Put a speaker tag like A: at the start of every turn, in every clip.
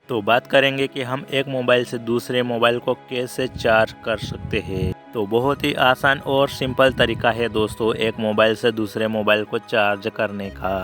A: तो बात करेंगे कि हम एक मोबाइल से दूसरे मोबाइल को कैसे चार्ज कर सकते हैं। तो बहुत ही आसान और सिंपल तरीका है दोस्तों एक मोबाइल से दूसरे मोबाइल को चार्ज करने का।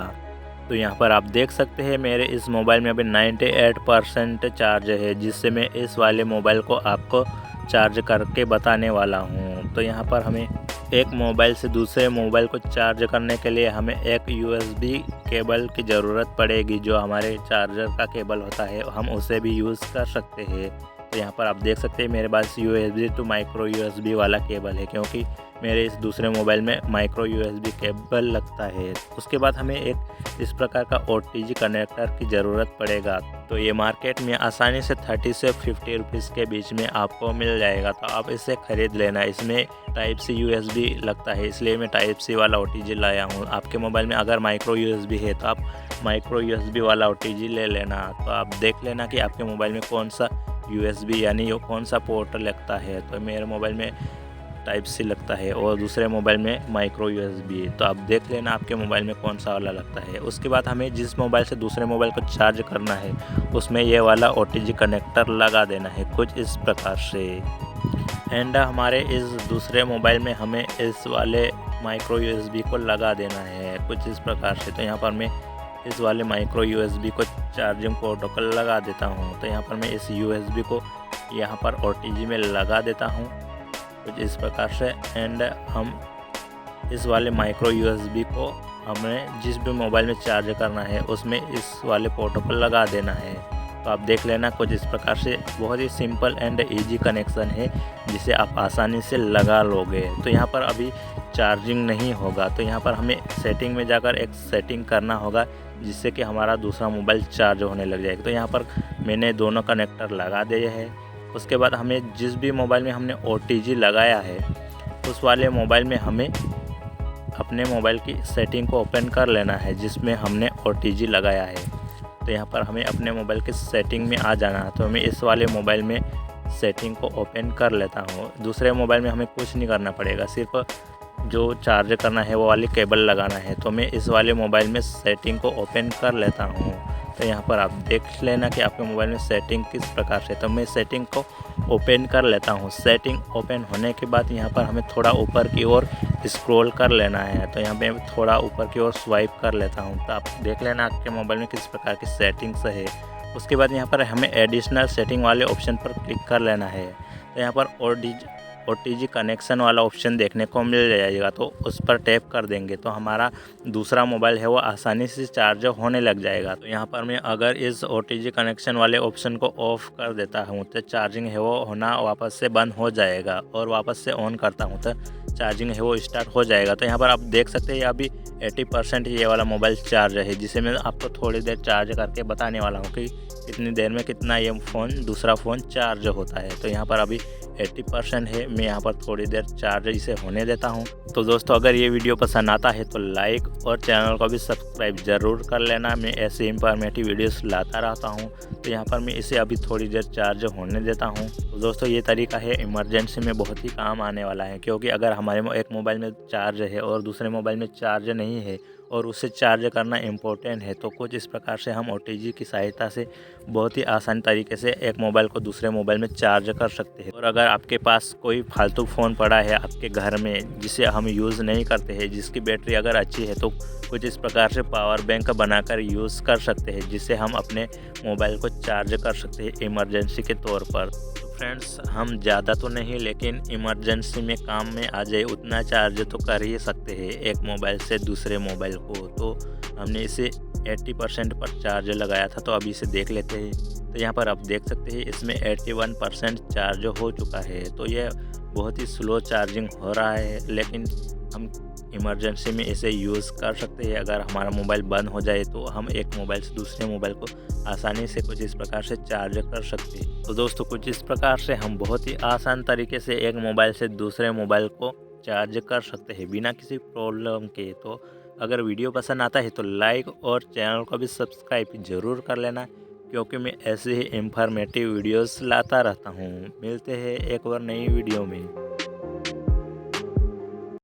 A: तो यहाँ पर आप देख सकते हैं मेरे इस मोबाइल में अभी 98% चार्ज है, जिससे मैं इस वाले मोबाइल को आपको चार्ज करके बताने वाला हूँ। तो यहाँ पर हमें एक मोबाइल से दूसरे मोबाइल को चार्ज करने के लिए हमें एक USB केबल की ज़रूरत पड़ेगी, जो हमारे चार्जर का केबल होता है हम उसे भी यूज़ कर सकते हैं। तो यहाँ पर आप देख सकते हैं मेरे पास USB टू माइक्रो USB वाला केबल है, क्योंकि मेरे इस दूसरे मोबाइल में माइक्रो USB केबल लगता है। उसके बाद हमें एक इस प्रकार का OTG कनेक्टर की ज़रूरत पड़ेगा। तो ये मार्केट में आसानी से 30 से 50 रुपीज़ के बीच में आपको मिल जाएगा, तो आप इसे ख़रीद लेना। इसमें टाइप सी USB लगता है, इसलिए मैं टाइप सी वाला OTG लाया हूँ। आपके मोबाइल में अगर माइक्रो USB है तो आप माइक्रो USB वाला OTG ले लेना। तो आप देख लेना कि आपके मोबाइल में कौन सा USB यानी कौन सा पोर्ट लगता है। तो मेरे मोबाइल में टाइप सी लगता है और दूसरे मोबाइल में माइक्रो USB है। तो आप देख लेना आपके मोबाइल में कौन सा वाला लगता है। उसके बाद हमें जिस मोबाइल से दूसरे मोबाइल को चार्ज करना है उसमें ये वाला OTG कनेक्टर लगा देना है कुछ इस प्रकार से। एंड हमारे इस दूसरे मोबाइल में हमें इस वाले माइक्रो USB को लगा देना है कुछ इस प्रकार से। तो यहाँ पर मैं इस वाले माइक्रो USB को चार्जिंग प्रोटोकॉल लगा देता हूँ। तो यहाँ पर मैं इस USB को यहाँ पर OTG में लगा देता हूँ कुछ इस प्रकार से। एंड हम इस वाले माइक्रो USB को हमें जिस भी मोबाइल में चार्ज करना है उसमें इस वाले प्रोटोकॉल लगा देना है। तो आप देख लेना कुछ इस प्रकार से। बहुत ही सिंपल एंड इजी कनेक्शन है जिसे आप आसानी से लगा लोगे। तो यहाँ पर अभी चार्जिंग नहीं होगा, तो यहाँ पर हमें सेटिंग में जाकर एक सेटिंग करना होगा जिससे कि हमारा दूसरा मोबाइल चार्ज होने लग जाएगा। तो यहाँ पर मैंने दोनों कनेक्टर लगा दिए हैं। उसके बाद हमें जिस भी मोबाइल में हमने OTG लगाया है उस वाले मोबाइल में हमें अपने मोबाइल की सेटिंग को ओपन कर लेना है जिसमें हमने OTG लगाया है। तो यहाँ पर हमें अपने मोबाइल की सेटिंग में आ जाना है। तो मैं इस वाले मोबाइल में सेटिंग को ओपन कर लेता हूँ। दूसरे मोबाइल में हमें कुछ नहीं करना पड़ेगा, सिर्फ जो चार्ज करना है वो वाली केबल लगाना है। तो मैं इस वाले मोबाइल में सेटिंग को ओपन कर लेता हूँ। तो यहाँ पर आप देख लेना कि आपके मोबाइल में सेटिंग किस प्रकार से। तो मैं सेटिंग को ओपन कर लेता हूँ। सेटिंग ओपन होने के बाद यहाँ पर हमें थोड़ा ऊपर की ओर स्क्रॉल कर लेना है। तो यहाँ पे थोड़ा ऊपर की ओर स्वाइप कर लेता हूँ। तो आप देख लेना आपके मोबाइल में किस प्रकार की सेटिंग्स है। उसके बाद यहाँ पर हमें एडिशनल सेटिंग वाले ऑप्शन पर क्लिक कर लेना है। तो यहाँ पर OTG कनेक्शन वाला ऑप्शन देखने को मिल जाएगा, तो उस पर टैप कर देंगे तो हमारा दूसरा मोबाइल है वो आसानी से चार्ज होने लग जाएगा। तो यहाँ पर मैं अगर इस OTG कनेक्शन वाले ऑप्शन को ऑफ कर देता हूँ तो चार्जिंग है वो होना वापस से बंद हो जाएगा, और वापस से ऑन करता हूँ तो चार्जिंग है वो स्टार्ट हो जाएगा। तो यहाँ पर आप देख सकते हैं अभी 80% ये वाला मोबाइल चार्ज है, जिसे मैं आपको थोड़ी देर चार्ज करके बताने वाला हूँ कि कितनी देर में कितना ये दूसरा फ़ोन चार्ज होता है। तो यहाँ पर अभी 80% है, मैं यहाँ पर थोड़ी देर चार्ज इसे होने देता हूँ। तो दोस्तों अगर ये वीडियो पसंद आता है तो लाइक और चैनल को भी सब्सक्राइब ज़रूर कर लेना। मैं ऐसे इंफॉर्मेटिव वीडियोस लाता रहता हूँ। तो यहाँ पर मैं इसे अभी थोड़ी देर चार्ज होने देता हूँ। तो दोस्तों ये तरीका है इमरजेंसी में बहुत ही काम आने वाला है, क्योंकि अगर हमारे एक मोबाइल में चार्ज है और दूसरे मोबाइल में चार्ज नहीं है और उसे चार्ज करना इम्पोर्टेंट है, तो कुछ इस प्रकार से हम OTG की सहायता से बहुत ही आसान तरीके से एक मोबाइल को दूसरे मोबाइल में चार्ज कर सकते हैं। और अगर आपके पास कोई फालतू फ़ोन पड़ा है आपके घर में जिसे हम यूज़ नहीं करते हैं, जिसकी बैटरी अगर अच्छी है, तो कुछ इस प्रकार से पावर बैंक बनाकर यूज़ कर सकते हैं, जिससे हम अपने मोबाइल को चार्ज कर सकते हैं इमरजेंसी के तौर पर। फ्रेंड्स हम ज़्यादा तो नहीं, लेकिन इमरजेंसी में काम में आ जाए उतना चार्ज तो कर ही सकते हैं एक मोबाइल से दूसरे मोबाइल को। तो हमने इसे 80% पर चार्ज लगाया था, तो अभी इसे देख लेते हैं। तो यहाँ पर आप देख सकते हैं इसमें 81% चार्ज हो चुका है। तो यह बहुत ही स्लो चार्जिंग हो रहा है, लेकिन हम इमरजेंसी में इसे यूज़ कर सकते हैं। अगर हमारा मोबाइल बंद हो जाए तो हम एक मोबाइल से दूसरे मोबाइल को आसानी से कुछ इस प्रकार से चार्ज कर सकते हैं। तो दोस्तों कुछ इस प्रकार से हम बहुत ही आसान तरीके से एक मोबाइल से दूसरे मोबाइल को चार्ज कर सकते हैं बिना किसी प्रॉब्लम के। तो अगर वीडियो पसंद आता है तो लाइक और चैनल को भी सब्सक्राइब ज़रूर कर लेना, क्योंकि मैं ऐसे ही इंफॉर्मेटिव वीडियोस लाता रहता हूँ। मिलते हैं एक और नई वीडियो में।